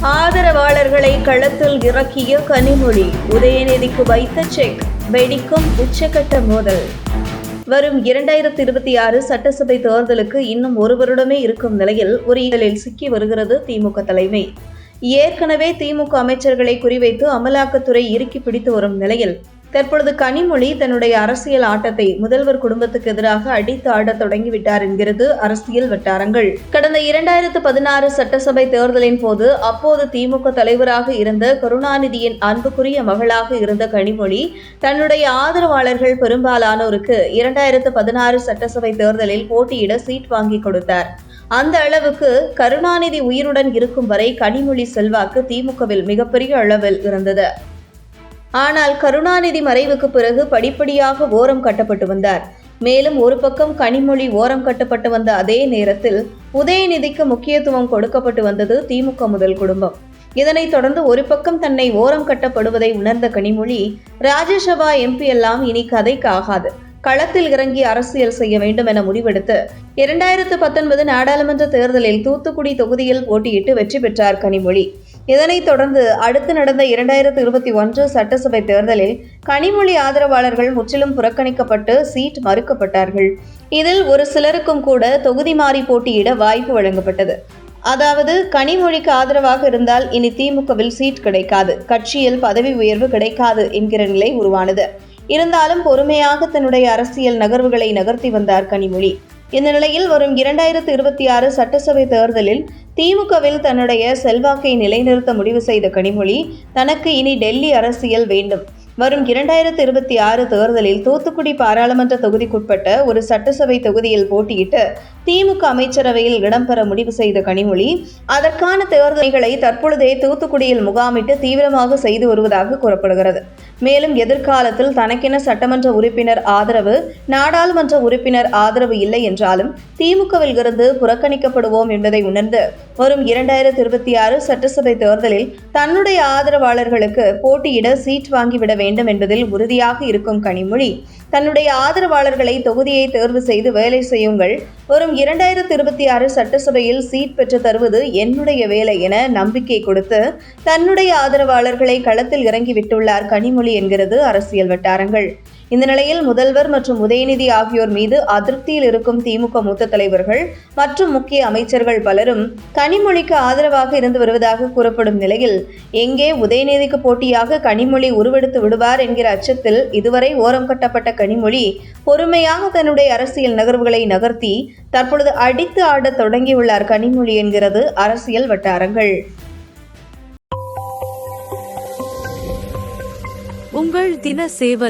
ஆதரவாளர்களை களத்தில் இறக்கிய கனிமொழி, உதயநிதிக்கு வைத்த செக், வெடிக்கும் உச்சகட்ட மோதல். வரும் 2026 சட்டசபை தேர்தலுக்கு இன்னும் ஒரு வருடமே இருக்கும் நிலையில் ஒரு இடலில் சிக்கி வருகிறது திமுக தலைமை. ஏற்கனவே திமுக அமைச்சர்களை குறிவைத்து அமலாக்கத்துறை இறுக்கி பிடித்து வரும் நிலையில் தற்பொழுது கனிமொழி தன்னுடைய அரசியல் ஆட்டத்தை முதல்வர் குடும்பத்துக்கு எதிராக அடித்து ஆடத் தொடங்கிவிட்டார் என்கிறது அரசியல் வட்டாரங்கள். கடந்த 2016 சட்டசபை தேர்தலின் போது அப்போது திமுக தலைவராக இருந்த கருணாநிதியின் அன்புக்குரிய மகளாக இருந்த கனிமொழி தன்னுடைய ஆதரவாளர்கள் பெரும்பாலானோருக்கு 2016 சட்டசபை தேர்தலில் போட்டியிட சீட் வாங்கி கொடுத்தார். அந்த அளவுக்கு கருணாநிதி உயிருடன் இருக்கும் வரை கனிமொழி செல்வாக்கு திமுகவில் மிகப்பெரிய அளவில் இருந்தது. ஆனால் கருணாநிதி மறைவுக்கு பிறகு படிப்படியாக ஓரம் கட்டப்பட்டு வந்தார். மேலும் ஒரு பக்கம் கனிமொழி ஓரம் கட்டப்பட்டு வந்த அதே நேரத்தில் உதயநிதிக்கு முக்கியத்துவம் கொடுக்கப்பட்டு வந்தது திமுக முதல் குடும்பம். இதனைத் தொடர்ந்து ஒரு பக்கம் தன்னை ஓரம் கட்டப்படுவதை உணர்ந்த கனிமொழி, ராஜ்யசபா எம்பி எல்லாம் இனி கதைக்கு ஆகாது, களத்தில் இறங்கி அரசியல் செய்ய வேண்டும் என முடிவெடுத்து 2019 நாடாளுமன்ற தேர்தலில் தூத்துக்குடி தொகுதியில் போட்டியிட்டு வெற்றி பெற்றார் கனிமொழி. இதனைத் தொடர்ந்து அடுத்து நடந்த 2021 சட்டசபை தேர்தலில் கனிமொழி ஆதரவாளர்கள் முற்றிலும் புறக்கணிக்கப்பட்டு சீட் மறுக்கப்பட்டார்கள். இதில் ஒரு சிலருக்கும் கூட தொகுதி மாறி போட்டியிட வாய்ப்பு வழங்கப்பட்டது. அதாவது கனிமொழிக்கு ஆதரவாக இருந்தால் இனி திமுகவில் சீட் கிடைக்காது, கட்சியில் பதவி உயர்வு கிடைக்காது என்கிற நிலை உருவானது. இருந்தாலும் பொறுமையாக தன்னுடைய அரசியல் நகர்வுகளை நகர்த்தி வந்தார் கனிமொழி. இந்த நிலையில் வரும் 2026 சட்டசபை தேர்தலில் திமுகவில் தன்னுடைய செல்வாக்கை நிலைநிறுத்த முடிவு செய்த கனிமொழி, தனக்கு இனி டெல்லி அரசியல் வேண்டும். வரும் 2026 தேர்தலில் தூத்துக்குடி பாராளுமன்ற தொகுதிக்குட்பட்ட ஒரு சட்டசபை தொகுதியில் போட்டியிட்டு திமுக அமைச்சரவையில் இடம்பெற முடிவு செய்த கனிமொழி, அதற்கான தேர்தல்களை தற்பொழுதே தூத்துக்குடியில் முகாமிட்டு தீவிரமாக செய்து வருவதாக கூறப்படுகிறது. மேலும் எதிர்காலத்தில் தனக்கென சட்டமன்ற உறுப்பினர் ஆதரவு, நாடாளுமன்ற உறுப்பினர் ஆதரவு இல்லை என்றாலும் திமுகவில் இருந்து புறக்கணிக்கப்படுவோம் என்பதை உணர்ந்து வரும் 2026 சட்டசபை தேர்தலில் தன்னுடைய ஆதரவாளர்களுக்கு போட்டியிட சீட் வாங்கிவிட வேண்டும் என்பதில் உறுதியாக இருக்கும் கனிமொழி, தன்னுடைய ஆதரவாளர்களை தொகுதியை தேர்வு செய்து வேலை செய்யுங்கள், வரும் 2026 சட்டசபையில் சீட் பெற்று தருவது என்னுடைய வேலை என நம்பிக்கை கொடுத்து தன்னுடைய ஆதரவாளர்களை களத்தில் இறங்கிவிட்டுள்ளார் கனிமொழி என்கிறது அரசியல் வட்டாரங்கள். இந்த நிலையில் முதல்வர் மற்றும் உதயநிதி ஆகியோர் மீது அதிருப்தியில் இருக்கும் திமுக மூத்த தலைவர்கள் மற்றும் முக்கிய அமைச்சர்கள் பலரும் கனிமொழிக்கு ஆதரவாக இருந்து வருவதாக கூறப்படும் நிலையில், எங்கே உதயநிதிக்கு போட்டியாக கனிமொழி உருவெடுத்து விடுவார் என்கிற அச்சத்தில் இதுவரை ஓரம் கட்டப்பட்ட கனிமொழி பொறுமையாக தன்னுடைய அரசியல் நகர்வுகளை நகர்த்தி தற்பொழுது அடித்து ஆடத் தொடங்கியுள்ளார் கனிமொழி என்கிறது அரசியல் வட்டாரங்கள். உங்கள் தின சேவல்.